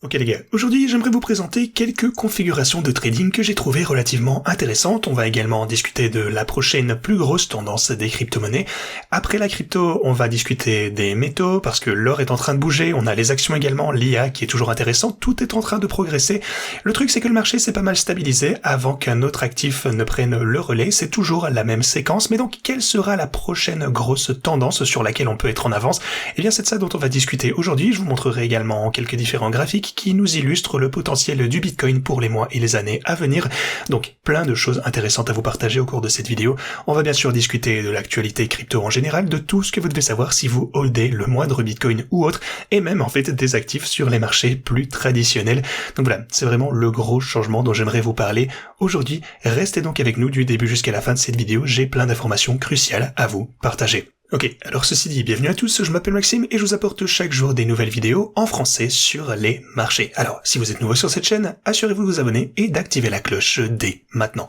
Ok les gars, aujourd'hui j'aimerais vous présenter quelques configurations de trading que j'ai trouvées relativement intéressantes. On va également discuter de la prochaine plus grosse tendance des crypto-monnaies. Après la crypto, on va discuter des métaux parce que l'or est en train de bouger, on a les actions également, l'IA qui est toujours intéressante, tout est en train de progresser. Le truc c'est que le marché s'est pas mal stabilisé avant qu'un autre actif ne prenne le relais, c'est toujours la même séquence, mais donc quelle sera la prochaine grosse tendance sur laquelle on peut être en avance? Eh bien c'est de ça dont on va discuter aujourd'hui. Je vous montrerai également quelques différents graphiques qui nous illustre le potentiel du Bitcoin pour les mois et les années à venir. Donc plein de choses intéressantes à vous partager au cours de cette vidéo. On va bien sûr discuter de l'actualité crypto en général, de tout ce que vous devez savoir si vous holdez le moindre Bitcoin ou autre, et même en fait des actifs sur les marchés plus traditionnels. Donc voilà, c'est vraiment le gros changement dont j'aimerais vous parler aujourd'hui. Restez donc avec nous du début jusqu'à la fin de cette vidéo, j'ai plein d'informations cruciales à vous partager. Ok, alors ceci dit, bienvenue à tous, je m'appelle Maxime et je vous apporte chaque jour des nouvelles vidéos en français sur les marchés. Alors, si vous êtes nouveau sur cette chaîne, assurez-vous de vous abonner et d'activer la cloche dès maintenant.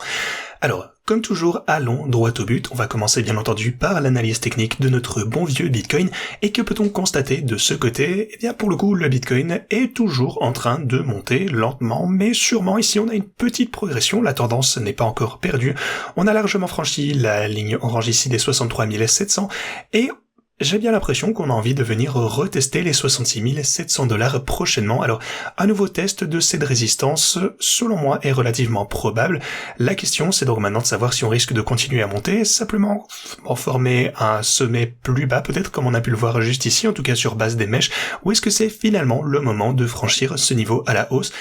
Alors, comme toujours, allons droit au but. On va commencer bien entendu par l'analyse technique de notre bon vieux Bitcoin. Et que peut-on constater de ce côté? Eh bien, pour le coup, le Bitcoin est toujours en train de monter lentement, mais sûrement. Ici, on a une petite progression. La tendance n'est pas encore perdue. On a largement franchi la ligne orange ici des 63 700 et j'ai bien l'impression qu'on a envie de venir retester les 66 700 $ prochainement. Alors, un nouveau test de cette résistance, selon moi, est relativement probable. La question, c'est donc maintenant de savoir si on risque de continuer à monter, simplement en former un sommet plus bas, peut-être comme on a pu le voir juste ici, en tout cas sur base des mèches, ou est-ce que c'est finalement le moment de franchir ce niveau à la hausse?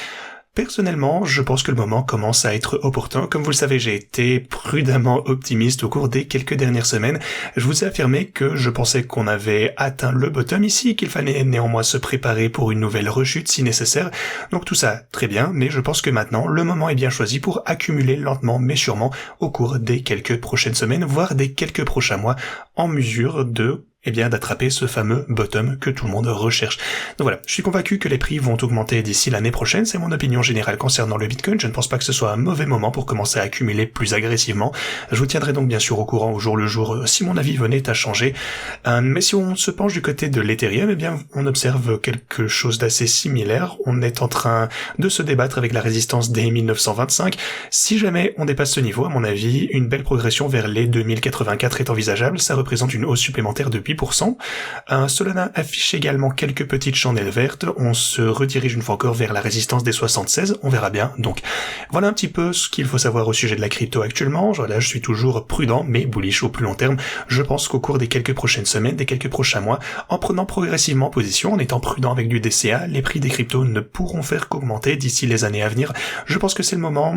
Personnellement, je pense que le moment commence à être opportun. Comme vous le savez, j'ai été prudemment optimiste au cours des quelques dernières semaines. Je vous ai affirmé que je pensais qu'on avait atteint le bottom ici, qu'il fallait néanmoins se préparer pour une nouvelle rechute si nécessaire. Donc tout ça, très bien, mais je pense que maintenant, le moment est bien choisi pour accumuler lentement mais sûrement au cours des quelques prochaines semaines, voire des quelques prochains mois, en mesure de d'attraper ce fameux bottom que tout le monde recherche. Donc voilà, je suis convaincu que les prix vont augmenter d'ici l'année prochaine, c'est mon opinion générale concernant le Bitcoin, je ne pense pas que ce soit un mauvais moment pour commencer à accumuler plus agressivement. Je vous tiendrai donc bien sûr au courant au jour le jour si mon avis venait à changer. Mais si on se penche du côté de l'Ethereum, eh bien on observe quelque chose d'assez similaire, on est en train de se débattre avec la résistance des 1925. Si jamais on dépasse ce niveau, à mon avis, une belle progression vers les 2084 est envisageable, ça représente une hausse supplémentaire de 8%. Solana affiche également quelques petites chandelles vertes, on se redirige une fois encore vers la résistance des 76, on verra bien. Donc voilà un petit peu ce qu'il faut savoir au sujet de la crypto actuellement. Là je suis toujours prudent mais bullish au plus long terme. Je pense qu'au cours des quelques prochaines semaines, des quelques prochains mois, en prenant progressivement position, en étant prudent avec du DCA, les prix des cryptos ne pourront faire qu'augmenter d'ici les années à venir. Je pense que c'est le moment,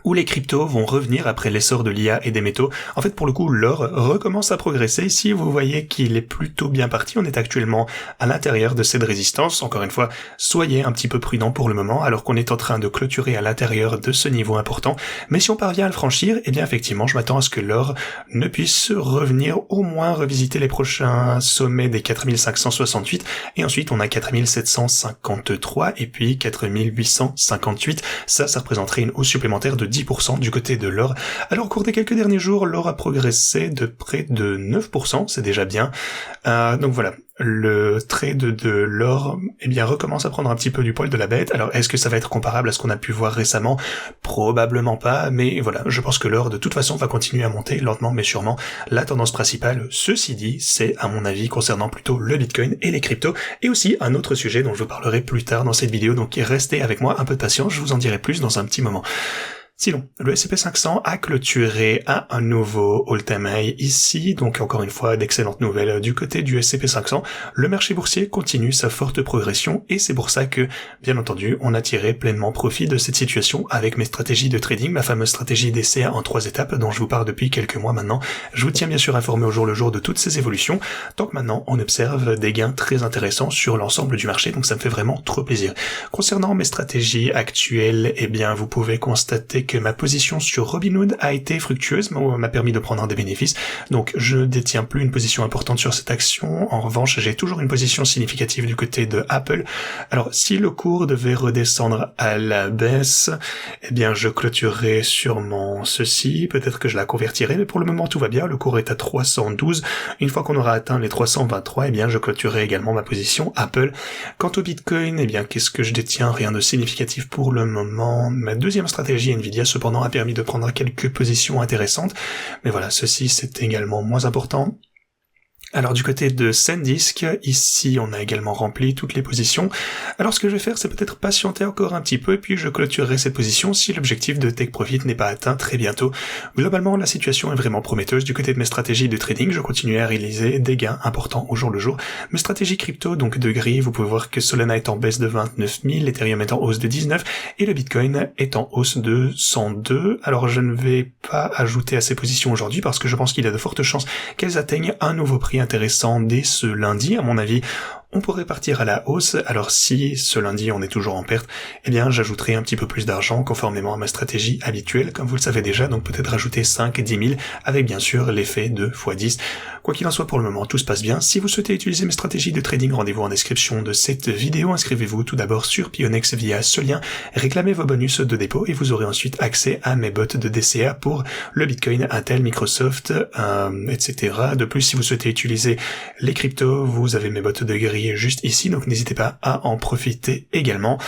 où les cryptos vont revenir après l'essor de l'IA et des métaux. En fait, pour le coup, l'or recommence à progresser. Ici, vous voyez qu'il est plutôt bien parti. On est actuellement à l'intérieur de cette résistance. Encore une fois, soyez un petit peu prudent pour le moment, alors qu'on est en train de clôturer à l'intérieur de ce niveau important. Mais si on parvient à le franchir, eh bien, effectivement, je m'attends à ce que l'or ne puisse revenir, au moins revisiter les prochains sommets des 4568. Et ensuite, on a 4753 et puis 4858. Ça représenterait une hausse supplémentaire de 10% du côté de l'or. Alors au cours des quelques derniers jours, l'or a progressé de près de 9%, c'est déjà bien. Donc voilà, le trade de l'or recommence à prendre un petit peu du poil de la bête. Alors est-ce que ça va être comparable à ce qu'on a pu voir récemment? Probablement pas, mais voilà, je pense que l'or de toute façon va continuer à monter lentement mais sûrement. La tendance principale, ceci dit, c'est à mon avis concernant plutôt le Bitcoin et les cryptos, et aussi un autre sujet dont je vous parlerai plus tard dans cette vidéo, donc restez avec moi un peu de patience, je vous en dirai plus dans un petit moment. Sinon, le S&P 500 a clôturé à un nouveau all-time high ici, donc encore une fois d'excellentes nouvelles du côté du S&P 500. Le marché boursier continue sa forte progression et c'est pour ça que, bien entendu, on a tiré pleinement profit de cette situation avec mes stratégies de trading, ma fameuse stratégie DCA en 3 étapes dont je vous parle depuis quelques mois maintenant. Je vous tiens bien sûr informé au jour le jour de toutes ces évolutions, tant que maintenant on observe des gains très intéressants sur l'ensemble du marché, donc ça me fait vraiment trop plaisir. Concernant mes stratégies actuelles, vous pouvez constater fait que ma position sur Robinhood a été fructueuse, m'a permis de prendre des bénéfices. Donc je détiens plus une position importante sur cette action. En revanche, j'ai toujours une position significative du côté de Apple. Alors si le cours devait redescendre à la baisse, eh bien je clôturerai sûrement ceci. Peut-être que je la convertirai, mais pour le moment tout va bien. Le cours est à 312. Une fois qu'on aura atteint les 323, eh bien je clôturerai également ma position Apple. Quant au Bitcoin, eh bien qu'est-ce que je détiens? Rien de significatif pour le moment. Ma deuxième stratégie Nvidia cependant a permis de prendre quelques positions intéressantes, mais voilà, ceci c'est également moins important. Alors du côté de SanDisk, ici on a également rempli toutes les positions. Alors ce que je vais faire, c'est peut-être patienter encore un petit peu et puis je clôturerai cette position si l'objectif de Take Profit n'est pas atteint très bientôt. Globalement, la situation est vraiment prometteuse. Du côté de mes stratégies de trading, je continue à réaliser des gains importants au jour le jour. Mes stratégies crypto, donc de gris, vous pouvez voir que Solana est en baisse de 29 000, l'Ethereum est en hausse de 19 et le Bitcoin est en hausse de 102. Alors je ne vais pas ajouter à ces positions aujourd'hui parce que je pense qu'il y a de fortes chances qu'elles atteignent un nouveau prix intéressant dès ce lundi. À mon avis, on pourrait partir à la hausse. Alors si ce lundi on est toujours en perte, eh bien j'ajouterai un petit peu plus d'argent conformément à ma stratégie habituelle, comme vous le savez déjà, donc peut-être rajouter 5 et 10 000 avec bien sûr l'effet de x10. Quoi qu'il en soit, pour le moment tout se passe bien. Si vous souhaitez utiliser mes stratégies de trading, rendez-vous en description de cette vidéo. Inscrivez-vous tout d'abord sur Pionex via ce lien, réclamez vos bonus de dépôt et vous aurez ensuite accès à mes bots de DCA pour le Bitcoin, Intel, Microsoft, etc. De plus, si vous souhaitez utiliser les cryptos, vous avez mes bots de gris juste ici, donc n'hésitez pas à en profiter également.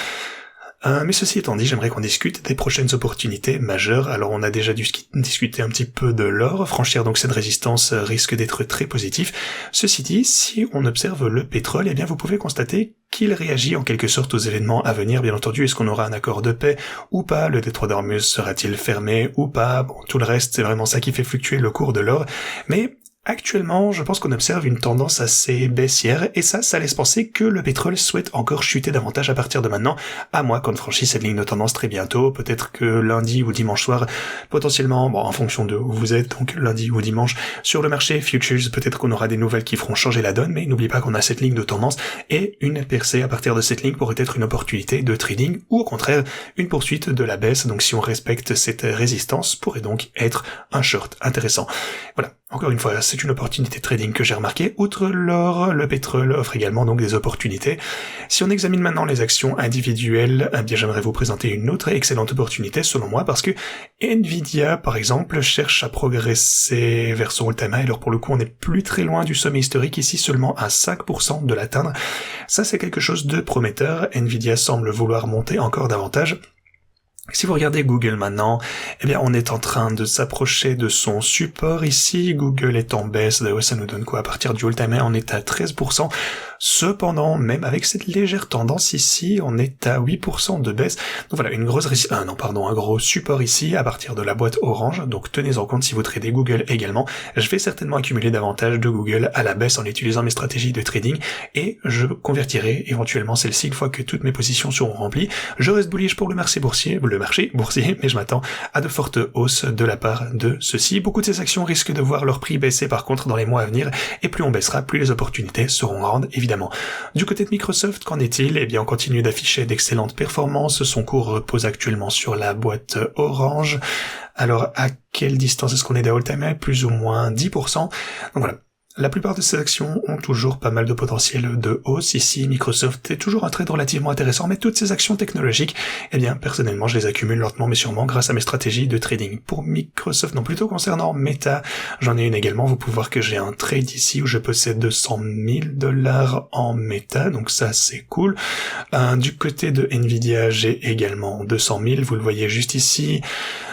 Mais ceci étant dit, j'aimerais qu'on discute des prochaines opportunités majeures. Alors on a déjà discuté un petit peu de l'or, franchir donc cette résistance risque d'être très positif. Ceci dit, si on observe le pétrole, eh bien vous pouvez constater qu'il réagit en quelque sorte aux événements à venir. Bien entendu, est-ce qu'on aura un accord de paix ou pas? Le détroit d'Ormuz sera-t-il fermé ou pas? Bon, tout le reste, c'est vraiment ça qui fait fluctuer le cours de l'or. Mais actuellement, je pense qu'on observe une tendance assez baissière, et ça laisse penser que le pétrole souhaite encore chuter davantage à partir de maintenant, à moins qu'on ne franchisse cette ligne de tendance très bientôt. Peut-être que lundi ou dimanche soir, potentiellement, en fonction de où vous êtes, donc lundi ou dimanche, sur le marché futures, peut-être qu'on aura des nouvelles qui feront changer la donne, mais n'oubliez pas qu'on a cette ligne de tendance, et une percée à partir de cette ligne pourrait être une opportunité de trading, ou au contraire, une poursuite de la baisse. Donc si on respecte cette résistance, pourrait donc être un short intéressant. Voilà. Encore une fois, c'est une opportunité de trading que j'ai remarqué. Outre l'or, le pétrole offre également donc des opportunités. Si on examine maintenant les actions individuelles, eh bien j'aimerais vous présenter une autre excellente opportunité selon moi, parce que Nvidia, par exemple, cherche à progresser vers son all-time high. Alors pour le coup, on n'est plus très loin du sommet historique ici, seulement à 5% de l'atteindre. Ça, c'est quelque chose de prometteur. Nvidia semble vouloir monter encore davantage. Si vous regardez Google maintenant, eh bien on est en train de s'approcher de son support ici. Google est en baisse, ça nous donne quoi? À partir du all-time high, on est à 13%. Cependant, même avec cette légère tendance ici, on est à 8% de baisse. Donc voilà, un gros support ici à partir de la boîte orange. Donc tenez en compte si vous tradez Google également. Je vais certainement accumuler davantage de Google à la baisse en utilisant mes stratégies de trading et je convertirai éventuellement celle-ci une fois que toutes mes positions seront remplies. Je reste bullish pour le marché boursier, mais je m'attends à de fortes hausses de la part de ceux-ci. Beaucoup de ces actions risquent de voir leur prix baisser par contre dans les mois à venir, et plus on baissera, plus les opportunités seront grandes, évidemment. Du côté de Microsoft, qu'en est-il? Eh bien, on continue d'afficher d'excellentes performances. Son cours repose actuellement sur la boîte orange. Alors, à quelle distance est-ce qu'on est d'all-time high? Plus ou moins 10%. Donc voilà. La plupart de ces actions ont toujours pas mal de potentiel de hausse. Ici, Microsoft est toujours un trade relativement intéressant, mais toutes ces actions technologiques, eh bien, personnellement, je les accumule lentement mais sûrement grâce à mes stratégies de trading. Pour Microsoft, non, plutôt concernant Meta, j'en ai une également. Vous pouvez voir que j'ai un trade ici où je possède $200 000 en Meta, donc ça, c'est cool. Du côté de Nvidia, j'ai également 200 000, vous le voyez juste ici.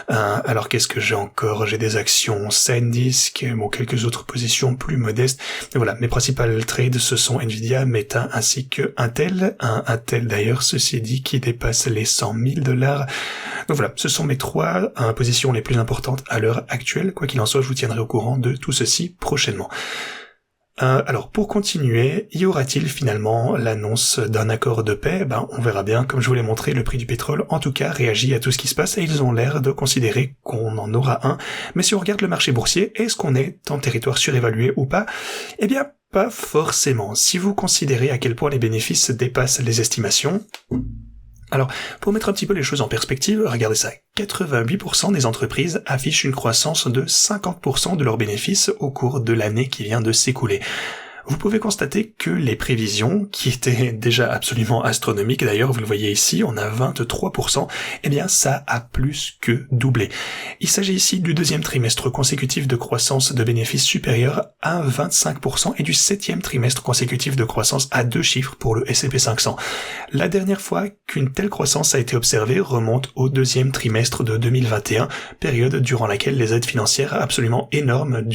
Alors, qu'est-ce que j'ai encore? J'ai des actions SanDisk, quelques autres positions plus modestes. Mais voilà, mes principales trades, ce sont Nvidia, Meta, ainsi que Intel. Intel, d'ailleurs, ceci dit, qui dépasse les $100 000. Donc voilà, ce sont mes trois positions les plus importantes à l'heure actuelle. Quoi qu'il en soit, je vous tiendrai au courant de tout ceci prochainement. Alors, pour continuer, y aura-t-il finalement l'annonce d'un accord de paix? On verra bien. Comme je vous l'ai montré, le prix du pétrole, en tout cas, réagit à tout ce qui se passe et ils ont l'air de considérer qu'on en aura un. Mais si on regarde le marché boursier, est-ce qu'on est en territoire surévalué ou pas? Eh bien, pas forcément. Si vous considérez à quel point les bénéfices dépassent les estimations, Alors, pour mettre un petit peu les choses en perspective, regardez ça, 88% des entreprises affichent une croissance de 50% de leurs bénéfices au cours de l'année qui vient de s'écouler. Vous pouvez constater que les prévisions, qui étaient déjà absolument astronomiques, d'ailleurs vous le voyez ici, on a 23%, eh bien ça a plus que doublé. Il s'agit ici du deuxième trimestre consécutif de croissance de bénéfices supérieur à 25% et du septième trimestre consécutif de croissance à 2 chiffres pour le S&P 500. La dernière fois qu'une telle croissance a été observée remonte au deuxième trimestre de 2021, période durant laquelle les aides financières absolument énormes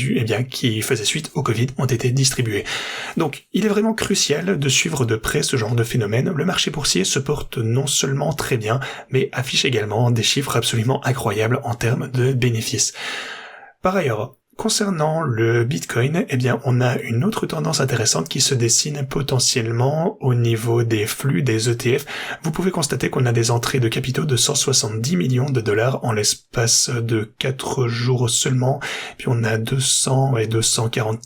qui faisaient suite au Covid ont été distribuées. Donc, il est vraiment crucial de suivre de près ce genre de phénomène. Le marché boursier se porte non seulement très bien, mais affiche également des chiffres absolument incroyables en termes de bénéfices. Par ailleurs, concernant le Bitcoin, eh bien, on a une autre tendance intéressante qui se dessine potentiellement au niveau des flux des ETF. Vous pouvez constater qu'on a des entrées de capitaux de 170 millions de dollars en l'espace de 4 jours seulement. Puis on a 200 et 244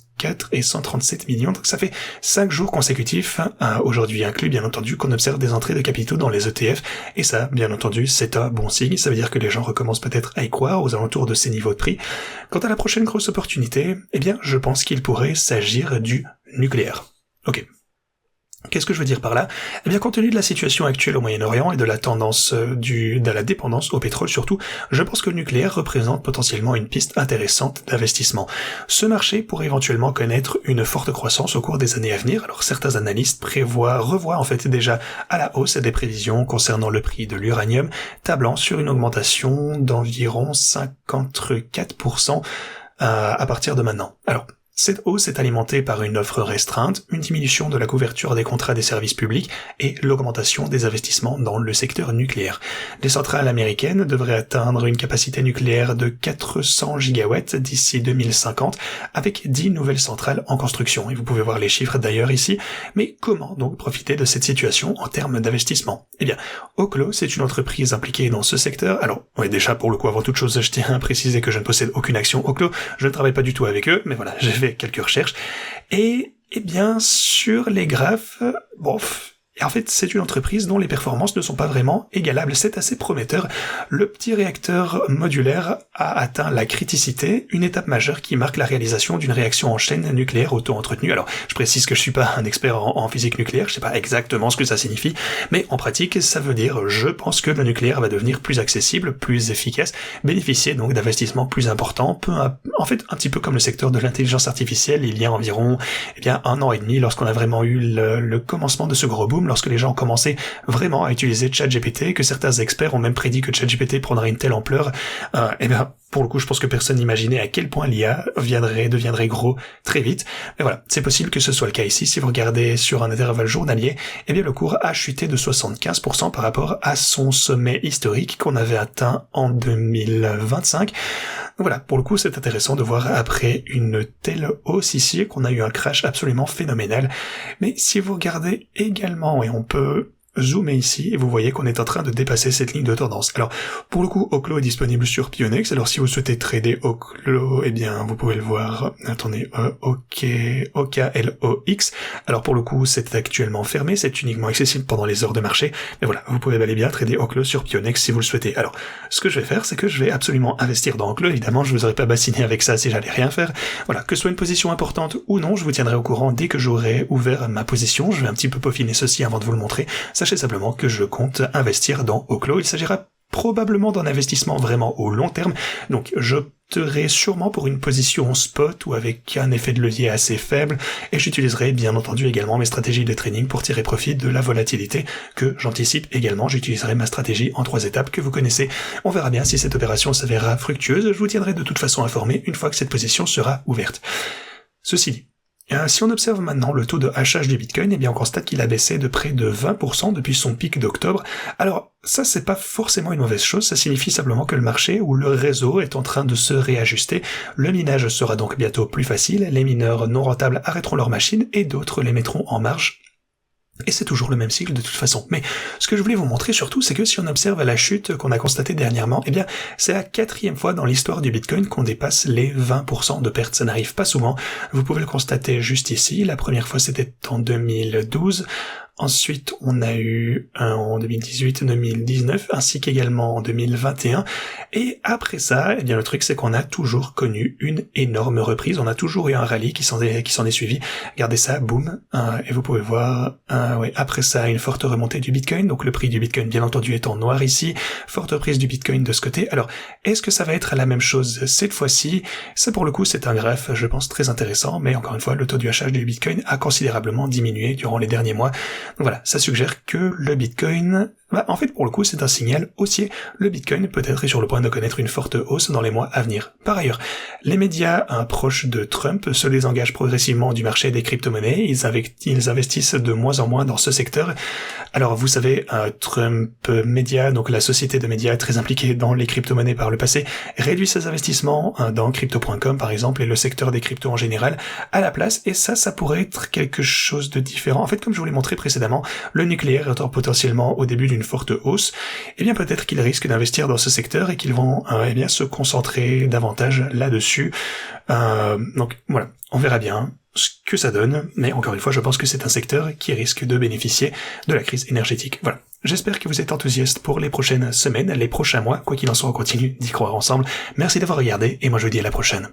et 137 millions, donc ça fait 5 jours consécutifs, aujourd'hui inclus bien entendu, qu'on observe des entrées de capitaux dans les ETF, et ça, bien entendu, c'est un bon signe, ça veut dire que les gens recommencent peut-être à y croire aux alentours de ces niveaux de prix. Quant à la prochaine grosse opportunité, eh bien, je pense qu'il pourrait s'agir du nucléaire. Ok. Qu'est-ce que je veux dire par là? Eh bien, compte tenu de la situation actuelle au Moyen-Orient et de la tendance de la dépendance au pétrole surtout, je pense que le nucléaire représente potentiellement une piste intéressante d'investissement. Ce marché pourrait éventuellement connaître une forte croissance au cours des années à venir. Alors, certains analystes revoient en fait déjà à la hausse des prévisions concernant le prix de l'uranium, tablant sur une augmentation d'environ 54% à partir de maintenant. Alors, cette hausse est alimentée par une offre restreinte, une diminution de la couverture des contrats des services publics et l'augmentation des investissements dans le secteur nucléaire. Les centrales américaines devraient atteindre une capacité nucléaire de 400 gigawatts d'ici 2050, avec 10 nouvelles centrales en construction. Et vous pouvez voir les chiffres d'ailleurs ici. Mais comment donc profiter de cette situation en termes d'investissement? Eh bien, Oklo, c'est une entreprise impliquée dans ce secteur. Alors, ouais, déjà, pour le coup, avant toute chose, je tiens à préciser que je ne possède aucune action Oklo. Je ne travaille pas du tout avec eux, mais voilà, j'ai fait quelques recherches. Et, eh bien, sur les graphes, en fait, c'est une entreprise dont les performances ne sont pas vraiment égalables. C'est assez prometteur. Le petit réacteur modulaire a atteint la criticité, une étape majeure qui marque la réalisation d'une réaction en chaîne nucléaire auto-entretenue. Alors, je précise que je suis pas un expert en physique nucléaire, je sais pas exactement ce que ça signifie, mais en pratique, ça veut dire, je pense que le nucléaire va devenir plus accessible, plus efficace, bénéficier donc d'investissements plus importants, en fait, un petit peu comme le secteur de l'intelligence artificielle il y a environ, 1 an et demi, lorsqu'on a vraiment eu le commencement de ce gros boom, lorsque les gens ont commencé vraiment à utiliser ChatGPT, que certains experts ont même prédit que ChatGPT prendrait une telle ampleur, pour le coup, je pense que personne n'imaginait à quel point l'IA deviendrait gros très vite. Mais voilà, c'est possible que ce soit le cas ici. Si vous regardez sur un intervalle journalier, le cours a chuté de 75% par rapport à son sommet historique qu'on avait atteint en 2025. Voilà, pour le coup, c'est intéressant de voir après une telle hausse ici qu'on a eu un crash absolument phénoménal. Mais si vous regardez également, et on peut zoomer ici, et vous voyez qu'on est en train de dépasser cette ligne de tendance. Alors, pour le coup, Oklo est disponible sur Pionex. Alors, si vous souhaitez trader Oklo, vous pouvez le voir. Attendez, OKLOX. Alors, pour le coup, c'est actuellement fermé. C'est uniquement accessible pendant les heures de marché. Mais voilà, vous pouvez bel et bien trader Oklo sur Pionex si vous le souhaitez. Alors, ce que je vais faire, c'est que je vais absolument investir dans Oklo. Évidemment, je vous aurais pas bassiné avec ça si j'allais rien faire. Voilà, que ce soit une position importante ou non, je vous tiendrai au courant dès que j'aurai ouvert ma position. Je vais un petit peu peaufiner ceci avant de vous le montrer. Sachez simplement que je compte investir dans Oklo. Il s'agira probablement d'un investissement vraiment au long terme. Donc, j'opterai sûrement pour une position spot ou avec un effet de levier assez faible. Et j'utiliserai bien entendu également mes stratégies de trading pour tirer profit de la volatilité que j'anticipe également. J'utiliserai ma stratégie en 3 étapes que vous connaissez. On verra bien si cette opération s'avérera fructueuse. Je vous tiendrai de toute façon informé une fois que cette position sera ouverte. Ceci dit, si on observe maintenant le taux de hachage du Bitcoin, on constate qu'il a baissé de près de 20% depuis son pic d'octobre. Alors, ça c'est pas forcément une mauvaise chose, ça signifie simplement que le marché ou le réseau est en train de se réajuster. Le minage sera donc bientôt plus facile, les mineurs non rentables arrêteront leurs machines et d'autres les mettront en marge. Et c'est toujours le même cycle de toute façon. Mais ce que je voulais vous montrer surtout, c'est que si on observe la chute qu'on a constatée dernièrement, c'est la 4e fois dans l'histoire du Bitcoin qu'on dépasse les 20% de pertes. Ça n'arrive pas souvent. Vous pouvez le constater juste ici. La première fois, c'était en 2012. Ensuite, on a eu un en 2018, 2019, ainsi qu'également en 2021. Et après ça, eh bien le truc c'est qu'on a toujours connu une énorme reprise. On a toujours eu un rallye qui s'en est suivi. Regardez ça, boum. Et vous pouvez voir, après ça, une forte remontée du Bitcoin. Donc le prix du Bitcoin, bien entendu, est en noir ici. Forte reprise du Bitcoin de ce côté. Alors, est-ce que ça va être la même chose cette fois-ci? Ça, pour le coup, c'est un graphe, je pense, très intéressant. Mais encore une fois, le taux du hachage du Bitcoin a considérablement diminué durant les derniers mois. Donc voilà, ça suggère que le Bitcoin, en fait, pour le coup, c'est un signal haussier. Le Bitcoin peut-être est sur le point de connaître une forte hausse dans les mois à venir. Par ailleurs, les médias proches de Trump se désengagent progressivement du marché des crypto-monnaies. Ils investissent de moins en moins dans ce secteur. Alors, vous savez, Trump Media, donc la société de médias très impliquée dans les crypto-monnaies par le passé, réduit ses investissements dans crypto.com, par exemple, et le secteur des cryptos en général, à la place. Et ça pourrait être quelque chose de différent. En fait, comme je vous l'ai montré précédemment, le nucléaire étant potentiellement au début d'une forte hausse, eh bien peut-être qu'ils risquent d'investir dans ce secteur et qu'ils vont se concentrer davantage là-dessus. Donc voilà, on verra bien ce que ça donne, mais encore une fois, je pense que c'est un secteur qui risque de bénéficier de la crise énergétique. Voilà. J'espère que vous êtes enthousiaste pour les prochaines semaines, les prochains mois, quoi qu'il en soit, on continue d'y croire ensemble. Merci d'avoir regardé, et moi je vous dis à la prochaine.